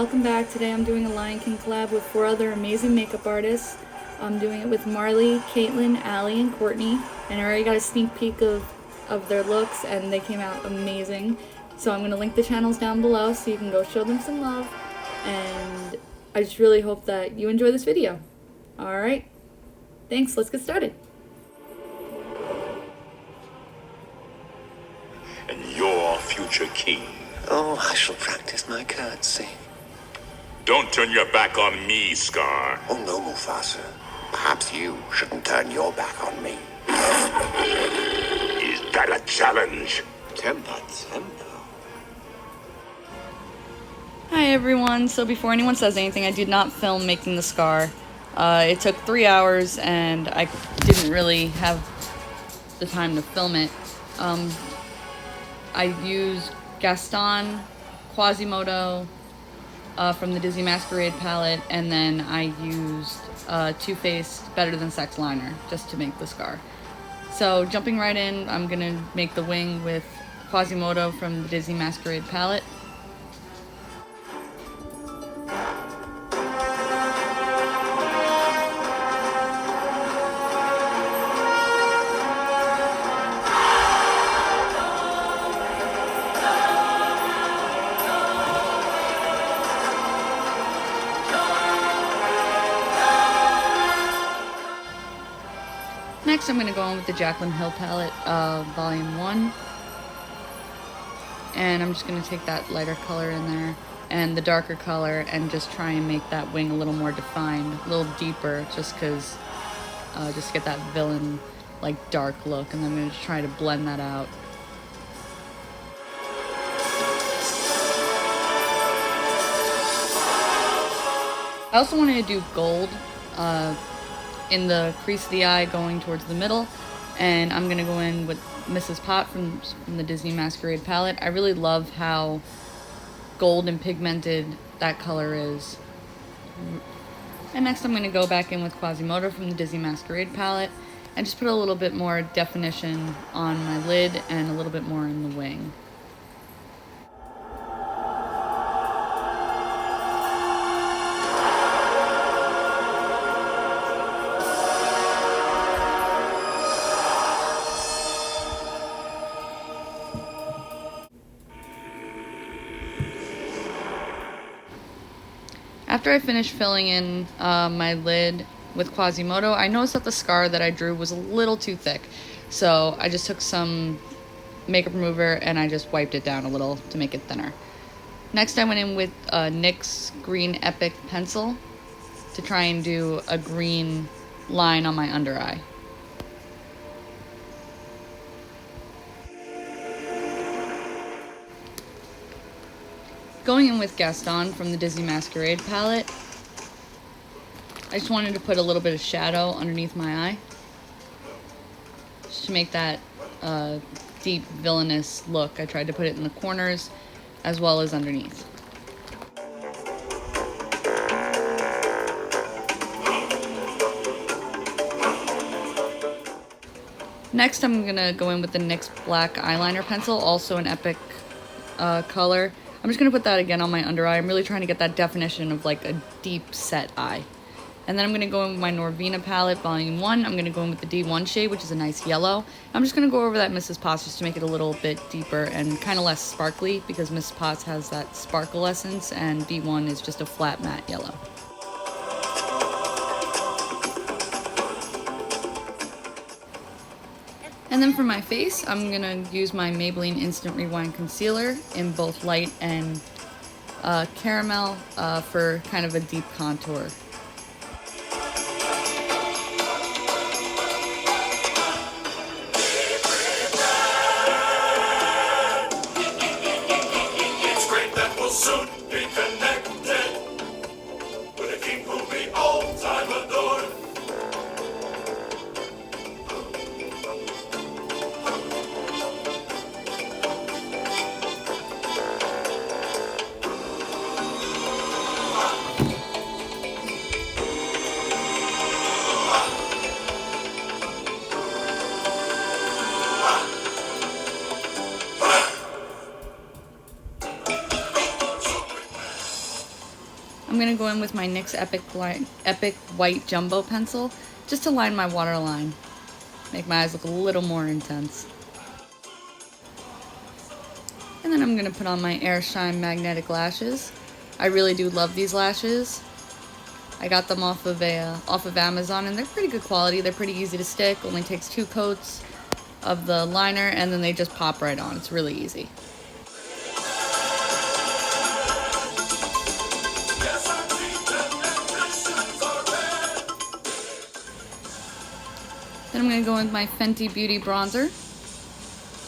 welcome back. Today I'm doing a Lion King collab with 4 other amazing makeup artists. I'm doing it with Marley, Caitlin, Allie, and Courtney. And I already got a sneak peek of their looks and they came out amazing. So I'm going to link the channels down below so you can go show them some love. And I just really hope that you enjoy this video. Alright, thanks, let's get started. And your future king. Oh, I shall practice my courtesy. Don't turn your back on me, Scar. Oh no, Mufasa. Perhaps you shouldn't turn your back on me. Is that a challenge? Temper. Hi everyone, so before anyone says anything, I did not film making the scar. It took 3 hours and I didn't really have the time to film it. I used Gaston, Quasimodo from the Disney Masquerade palette, and then I used Too Faced Better Than Sex liner just to make the scar. So jumping right in, I'm going to make the wing with Quasimodo from the Disney Masquerade palette. Next, I'm going to go in with the Jaclyn Hill palette, Volume 1. And I'm just going to take that lighter color in there and the darker color and just try and make that wing a little more defined, a little deeper, just because, just get that villain, like, dark look. And then I'm going to try to blend that out. I also wanted to do gold, in the crease of the eye going towards the middle, and I'm gonna go in with Mrs. Pot from the Disney Masquerade palette. I really love how gold and pigmented that color is. And next I'm gonna go back in with Quasimodo from the Disney Masquerade palette and just put a little bit more definition on my lid and a little bit more in the wing. After I finished filling in my lid with Quasimodo, I noticed that the scar that I drew was a little too thick. So I just took some makeup remover and I just wiped it down a little to make it thinner. Next I went in with NYX Green Epic pencil to try and do a green line on my under eye. Going in with Gaston from the Disney Masquerade palette, I just wanted to put a little bit of shadow underneath my eye, just to make that deep villainous look. I tried to put it in the corners as well as underneath. Next I'm going to go in with the NYX Black Eyeliner Pencil, also an Epic color. I'm just going to put that again on my under eye. I'm really trying to get that definition of like a deep set eye. And then I'm going to go in with my Norvina palette, Volume 1. I'm going to go in with the D1 shade, which is a nice yellow. I'm just going to go over that Mrs. Potts just to make it a little bit deeper and kind of less sparkly, because Mrs. Potts has that sparkle essence and D1 is just a flat matte yellow. And then for my face, I'm going to use my Maybelline Instant Rewind Concealer in both light and caramel for kind of a deep contour. It's great that we'll soon be connected with a king who'll be all time adored. I'm going to go in with my NYX Epic White Jumbo Pencil just to line my waterline. Make my eyes look a little more intense. And then I'm going to put on my Airshine Magnetic Lashes. I really do love these lashes. I got them off of Amazon, and they're pretty good quality. They're pretty easy to stick. Only takes 2 coats of the liner, and then they just pop right on. It's really easy. Then I'm going to go in with my Fenty Beauty bronzer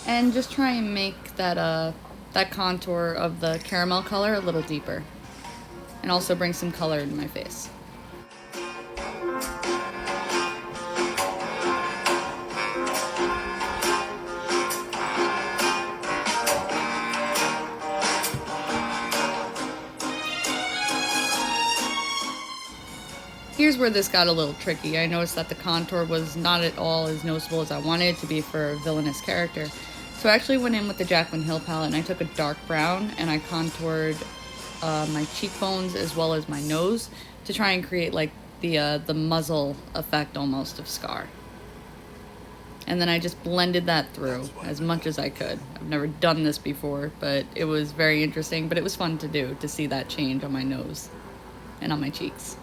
and just try and make that contour of the caramel color a little deeper, and also bring some color into my face. Here's where this got a little tricky. I noticed that the contour was not at all as noticeable as I wanted it to be for a villainous character. So I actually went in with the Jaclyn Hill palette and I took a dark brown and I contoured my cheekbones as well as my nose to try and create like the muzzle effect almost of Scar. And then I just blended that through as much as I could. I've never done this before, but it was very interesting, but it was fun to do, to see that change on my nose and on my cheeks.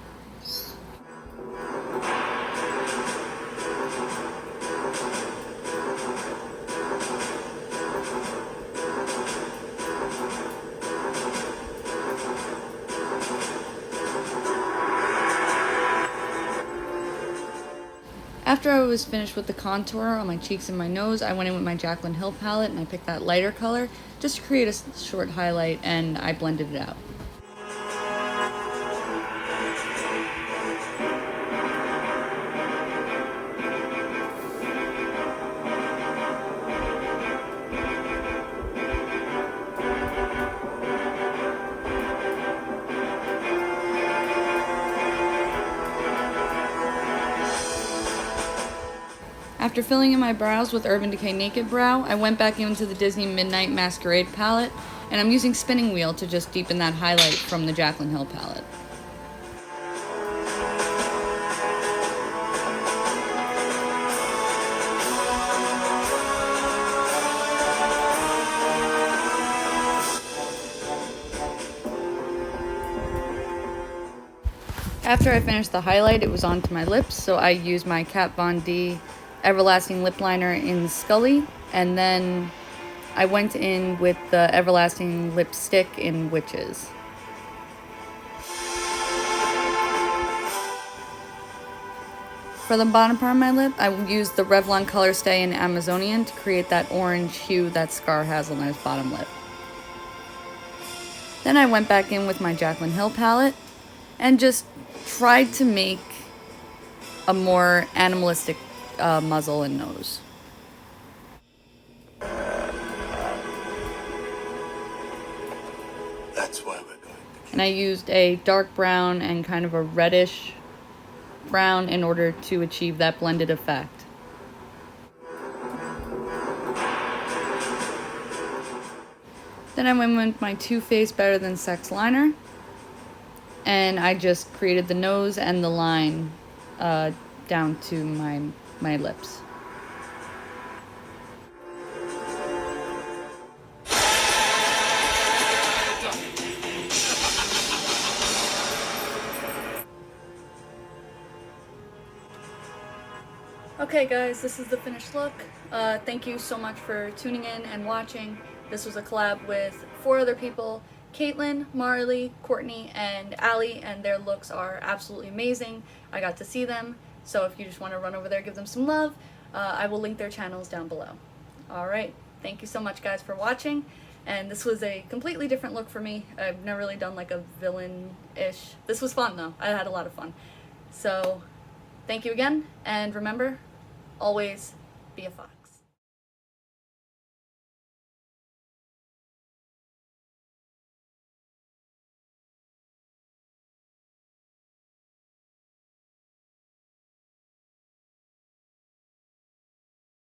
After I was finished with the contour on my cheeks and my nose, I went in with my Jaclyn Hill palette and I picked that lighter color just to create a short highlight, and I blended it out. After filling in my brows with Urban Decay Naked Brow, I went back into the Disney Midnight Masquerade palette, and I'm using Spinning Wheel to just deepen that highlight from the Jaclyn Hill palette. After I finished the highlight, it was onto my lips, so I used my Kat Von D Everlasting Lip Liner in Scully, and then I went in with the Everlasting Lipstick in Witches. For the bottom part of my lip, I used the Revlon Color Stay in Amazonian to create that orange hue that Scar has on his bottom lip. Then I went back in with my Jaclyn Hill palette and just tried to make a more animalistic muzzle and nose. That's why we're going. And I used a dark brown and kind of a reddish brown in order to achieve that blended effect. Then I went with my Too Faced Better Than Sex liner, and I just created the nose and the line down to my lips. Okay guys, this is the finished look. Thank you so much for tuning in and watching. This was a collab with 4 other people, Caitlin, Marley, Courtney, and Allie, and their looks are absolutely amazing. I got to see them, so if you just want to run over there, give them some love, I will link their channels down below. Alright, thank you so much guys for watching, and this was a completely different look for me. I've never really done like a villain-ish. This was fun though, I had a lot of fun. So, thank you again, and remember, always be a fox.